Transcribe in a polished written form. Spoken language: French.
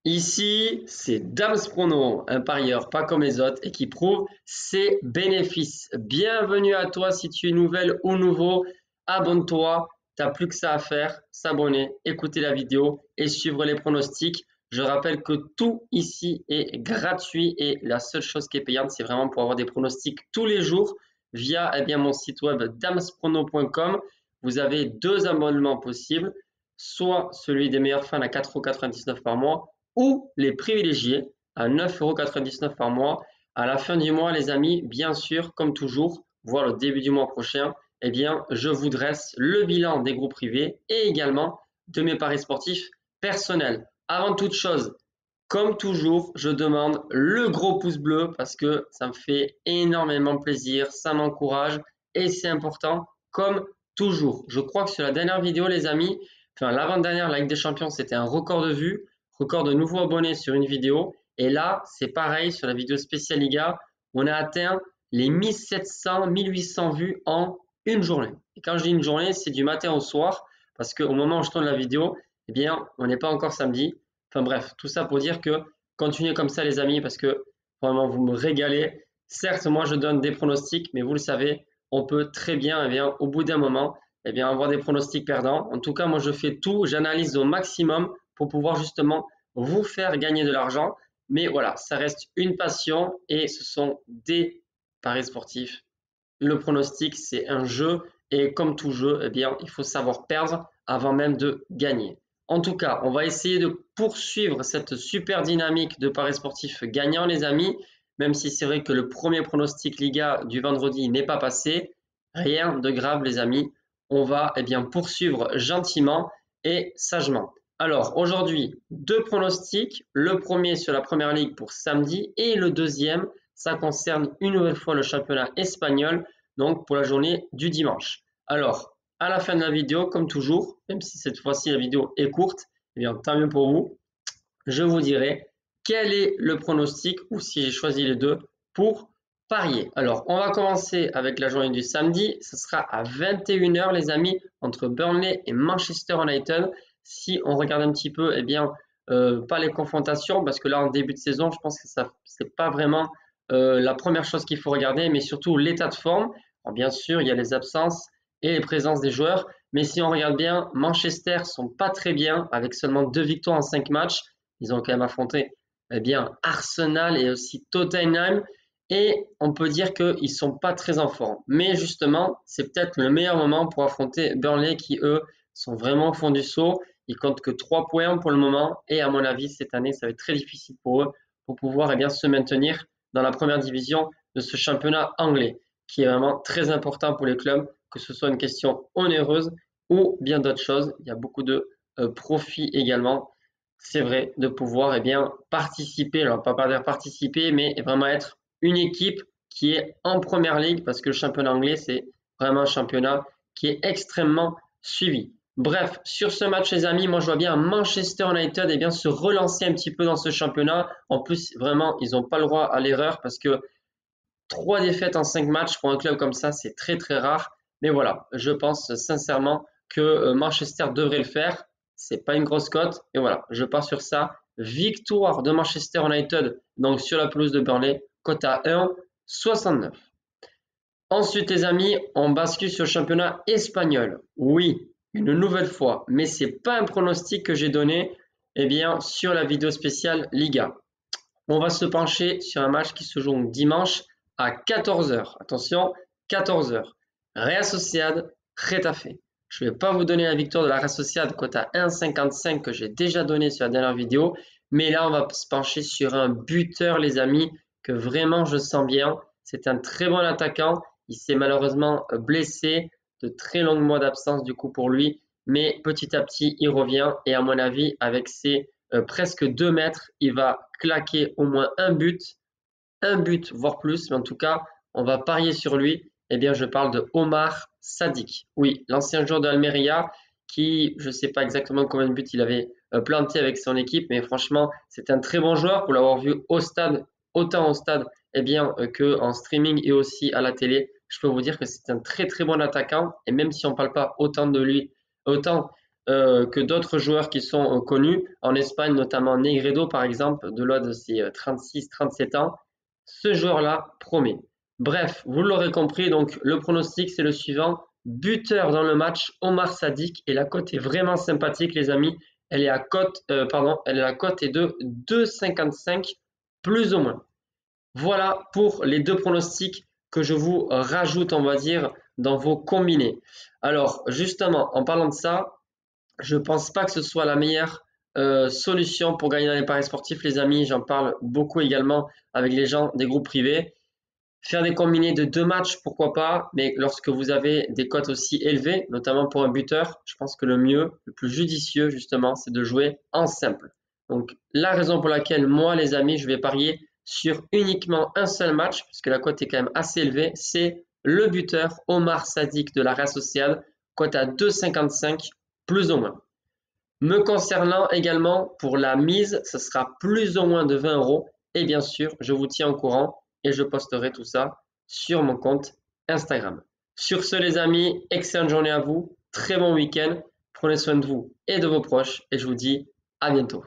Ici, c'est Dams Prono, un parieur pas comme les autres et qui prouve ses bénéfices. Bienvenue à toi si tu es nouvelle ou nouveau. Abonne-toi, t'as plus que ça à faire, s'abonner, écouter la vidéo et suivre les pronostics. Je rappelle que tout ici est gratuit et la seule chose qui est payante, c'est vraiment pour avoir des pronostics tous les jours via mon site web damsprono.com. Vous avez deux abonnements possibles, soit celui des meilleurs fans à 4,99 € par mois ou les privilégiés à 9,99 € par mois. À la fin du mois, les amis, bien sûr, comme toujours, voire le début du mois prochain, je vous dresse le bilan des groupes privés et également de mes paris sportifs personnels. Avant toute chose, comme toujours, je demande le gros pouce bleu parce que ça me fait énormément plaisir, ça m'encourage et c'est important comme toujours. Je crois que sur la dernière vidéo, les amis, l'avant-dernière, la Ligue des Champions, c'était un record de vues, record de nouveaux abonnés sur une vidéo. Et là, c'est pareil sur la vidéo spéciale Liga, on a atteint les 1700, 1800 vues en une journée. Et quand je dis une journée, c'est du matin au soir parce qu'au moment où je tourne la vidéo, on n'est pas encore samedi. Enfin bref, tout ça pour dire que continuez comme ça les amis parce que vraiment vous me régalez. Certes, moi je donne des pronostics, mais vous le savez, on peut très bien, au bout d'un moment, avoir des pronostics perdants. En tout cas, moi je fais tout, j'analyse au maximum pour pouvoir justement vous faire gagner de l'argent. Mais voilà, ça reste une passion et ce sont des paris sportifs. Le pronostic, c'est un jeu et comme tout jeu, il faut savoir perdre avant même de gagner. En tout cas, on va essayer de poursuivre cette super dynamique de paris sportifs gagnants, les amis. Même si c'est vrai que le premier pronostic Liga du vendredi n'est pas passé, rien de grave, les amis. On va poursuivre gentiment et sagement. Alors aujourd'hui, deux pronostics. Le premier sur la première ligue pour samedi et le deuxième, ça concerne une nouvelle fois le championnat espagnol, donc pour la journée du dimanche. Alors, à la fin de la vidéo, comme toujours, même si cette fois-ci la vidéo est courte, tant mieux pour vous, je vous dirai quel est le pronostic ou si j'ai choisi les deux pour parier. Alors, on va commencer avec la journée du samedi. Ce sera à 21 h, les amis, entre Burnley et Manchester United. Si on regarde un petit peu, pas les confrontations, parce que là, en début de saison, je pense que ça, c'est pas vraiment la première chose qu'il faut regarder, mais surtout l'état de forme. Alors, bien sûr, il y a les absences et les présences des joueurs, mais si on regarde bien, Manchester sont pas très bien, avec seulement 2 victoires en 5 matchs. Ils ont quand même affronté Arsenal et aussi Tottenham. Et on peut dire qu'ils ne sont pas très en forme. Mais justement, c'est peut-être le meilleur moment pour affronter Burnley qui, eux, sont vraiment au fond du saut. Ils comptent que 3 points pour le moment. Et à mon avis, cette année, ça va être très difficile pour eux pour pouvoir se maintenir dans la première division de ce championnat anglais, qui est vraiment très important pour les clubs, que ce soit une question onéreuse ou bien d'autres choses. Il y a beaucoup de profits également. C'est vrai de pouvoir participer, alors pas dire participer, mais vraiment être une équipe qui est en première ligue parce que le championnat anglais, c'est vraiment un championnat qui est extrêmement suivi. Bref, sur ce match, les amis, moi je vois bien Manchester United se relancer un petit peu dans ce championnat. En plus, vraiment, ils n'ont pas le droit à l'erreur parce que 3 défaites en 5 matchs pour un club comme ça, c'est très très rare. Mais voilà, je pense sincèrement que Manchester devrait le faire. C'est pas une grosse cote. Et voilà, je pars sur ça. Victoire de Manchester United, donc sur la pelouse de Burnley, cote à 1,69. Ensuite, les amis, on bascule sur le championnat espagnol. Oui, une nouvelle fois, mais c'est pas un pronostic que j'ai donné sur la vidéo spéciale Liga. On va se pencher sur un match qui se joue dimanche à 14 h. Attention, 14 h. Real Sociedad, Getafe. Je ne vais pas vous donner la victoire de la Real Sociedad cote à 1,55 que j'ai déjà donné sur la dernière vidéo. Mais là, on va se pencher sur un buteur, les amis, que vraiment je sens bien. C'est un très bon attaquant. Il s'est malheureusement blessé. De très longs mois d'absence du coup pour lui. Mais petit à petit, il revient. Et à mon avis, avec ses presque 2 mètres, il va claquer au moins un but, voire plus, mais en tout cas, on va parier sur lui. Je parle de Omar Sadik. Oui, l'ancien joueur de Almeria qui, je ne sais pas exactement combien de buts il avait planté avec son équipe, mais franchement, c'est un très bon joueur pour l'avoir vu au stade, autant au stade que en streaming et aussi à la télé. Je peux vous dire que c'est un très très bon attaquant et même si on ne parle pas autant de lui, autant que d'autres joueurs qui sont connus. En Espagne, notamment Negredo, par exemple, de l'ordre de ses 36-37 ans. Ce joueur-là promet. Bref, vous l'aurez compris, donc le pronostic, c'est le suivant. Buteur dans le match, Omar Sadik. Et la cote est vraiment sympathique, les amis. Elle est à cote, la cote est de 2,55 plus ou moins. Voilà pour les deux pronostics que je vous rajoute, on va dire, dans vos combinés. Alors, justement, en parlant de ça, je ne pense pas que ce soit la meilleure solution pour gagner dans les paris sportifs, les amis. J'en parle beaucoup également avec les gens des groupes privés. Faire des combinés de 2 matchs, pourquoi pas, mais lorsque vous avez des cotes aussi élevées, notamment pour un buteur, je pense que le mieux, le plus judicieux justement, c'est de jouer en simple. Donc la raison pour laquelle moi, les amis, je vais parier sur uniquement un seul match, puisque la cote est quand même assez élevée, c'est le buteur Omar Sadik de la Real Sociedad, cote à 2,55 plus ou moins. Me concernant également, pour la mise, ce sera plus ou moins de 20 euros. Et bien sûr, je vous tiens au courant et je posterai tout ça sur mon compte Instagram. Sur ce, les amis, excellente journée à vous, très bon week-end. Prenez soin de vous et de vos proches et je vous dis à bientôt.